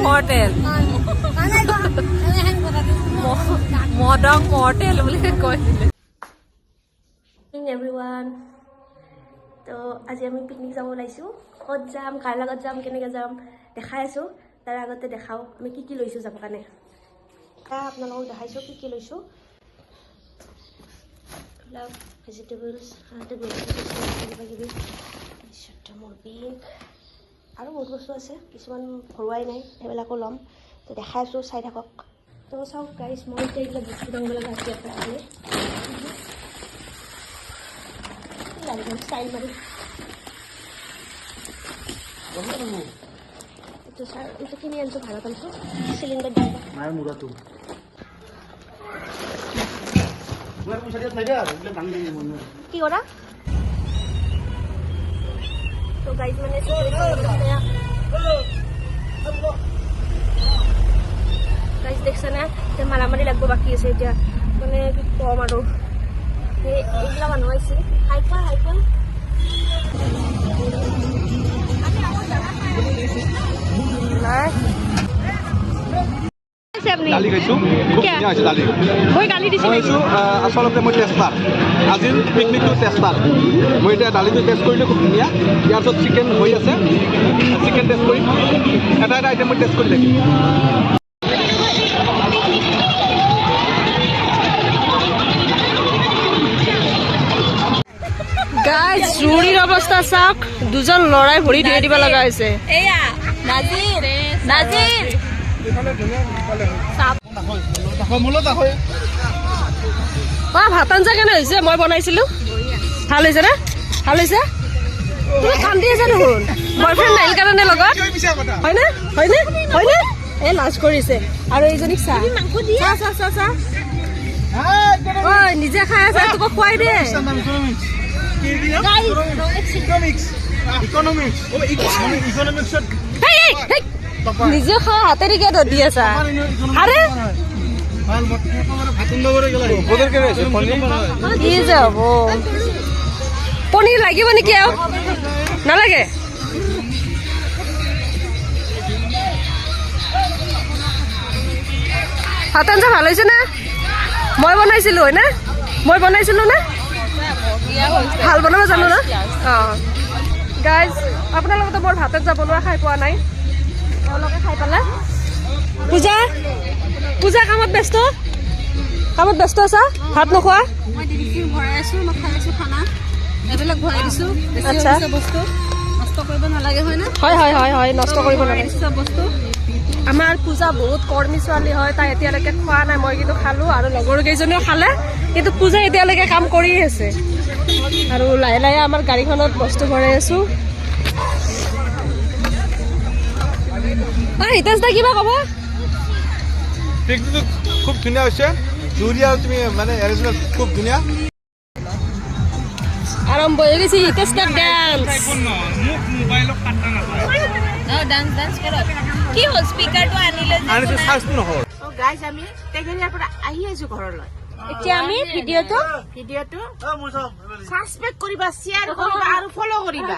Mortal মদং mortal বুলি কৈছিলে। Everyone, তো আজি আমি পিকনিক যাব ওলাইছোঁ। ক'ত যাম, কাৰ লগত যাম, কেনেকৈ যাম দেখাই আছোঁ। তাৰ আগতে দেখাওঁ আমি কি কি লৈছোঁ যাবৰ কাৰণে। আপোনালোকক দেখাইছোঁ কি কি লৈছোঁ। এইবিলাক ভেজিটেবলছ কিবা কিবি, তাৰপিছত মোৰ বিন আৰু বহুত বস্তু আছে, কিছুমান ভৰোৱাই নাই, সেইবিলাকো ল'ম। তো দেখাই আছোঁ, চাই থাকক। তো চাওক গাইজ, মই এতিয়া এইবিলাক বস্তু দাঙিব লগা আছে আপুনি গাড়ীখন ষ্টাইল মাৰি এইটো ছাৰ এইটো কিনি আনিছোঁ, ভাড়াত আনিছোঁ। চিলিণ্ডাৰ দাম কি কৰা তো গাইজ মানে গাইজ দেখছে না, এতিয়া মাৰামাৰি লাগিব বাকী আছে। এতিয়া মানে কি কম আৰু এইবিলাক মানুহ আহিছে। হাইপা দালি খাইছোঁ, খুব ধুনীয়া হৈছে দালি। মই গালি দিছোঁ আচলতে মই টেষ্টাৰ, আজিৰ পিকনিকটো টেষ্টাৰ। মই এতিয়া দালিটো টেষ্ট কৰিলোঁ, খুব ধুনীয়া। ইয়াৰ পিছত চিকেন হৈ আছে, চিকেন টেষ্ট কৰিম। এটা এটা আইটেম মই টেষ্ট কৰি থাকিম। গাইজ জুৰিৰ অৱস্থা চাওক, দুজন ল'ৰাই ভৰি ধুই দিব লগা হৈছে। নাজিৰ ভাত আঞ্জা কেনে হৈছে? মই বনাইছিলো, ভাল হৈছে নে? ভাল হৈছে? তুমি কান্দি আছা দেখোন, বয়ফ্ৰেণ্ড নাহিল কাৰণে লগত, হয়নে? হয়নে? হয়নে? এই লাজ কৰিছে। আৰু এইজনীক চাহ ঐ নিজে খাই আছা, তোক খুৱাই দে। নিজে খোৱা হাতেৰে কিয় দি আছা? আৰে কি যে হ'ব, পনীৰ লাগিব নেকি? আৰু নালাগে? ভাত আঞ্জা ভাল হৈছে না? মই বনাইছিলো হয় না? মই বনাইছিলো না? ভাল বনাব জানো না? অঁ গাইজ, আপোনালোকেতো মোৰ ভাত আঞ্জা বনোৱা খাই পোৱা নাই, তেওঁলোকে খাই পালে। পূজা পূজা কামত ব্যস্ত আছা? ভাত নোখোৱা? আচ্ছা, হয় নষ্ট কৰিব নালাগে। আমাৰ পূজা বহুত কৰ্মী ছোৱালী হয়, তাই এতিয়ালৈকে খোৱা নাই। মই কিন্তু খালোঁ আৰু লগৰ কেইজনীও খালে, কিন্তু পূজা এতিয়ালৈকে কাম কৰি আছে। আৰু লাহে লাহে আমাৰ গাড়ীখনত বস্তু ভৰাই আছোঁ। হিতেশ দা কিবা ক'ব? পিকনিকটো খুব ধুনীয়া হৈছে, জুৰিয়া তুমি মানে এৰেঞ্জমেণ্ট খুব ধুনীয়া। আৰম্ভ হৈ গৈছে হিতেশ দাৰ ডান্স। কি হ'ল, স্পিকাৰটো আনিলে গাইজ? আমি তেঘেৰিয়াৰ পৰা আহি আছো ঘৰলৈ। এতিয়া আমি ভিডিঅ'টো ছাবস্ক্ৰাইব কৰিবা, শ্বেয়াৰ কৰিবা আৰু ফ'ল' কৰিবা।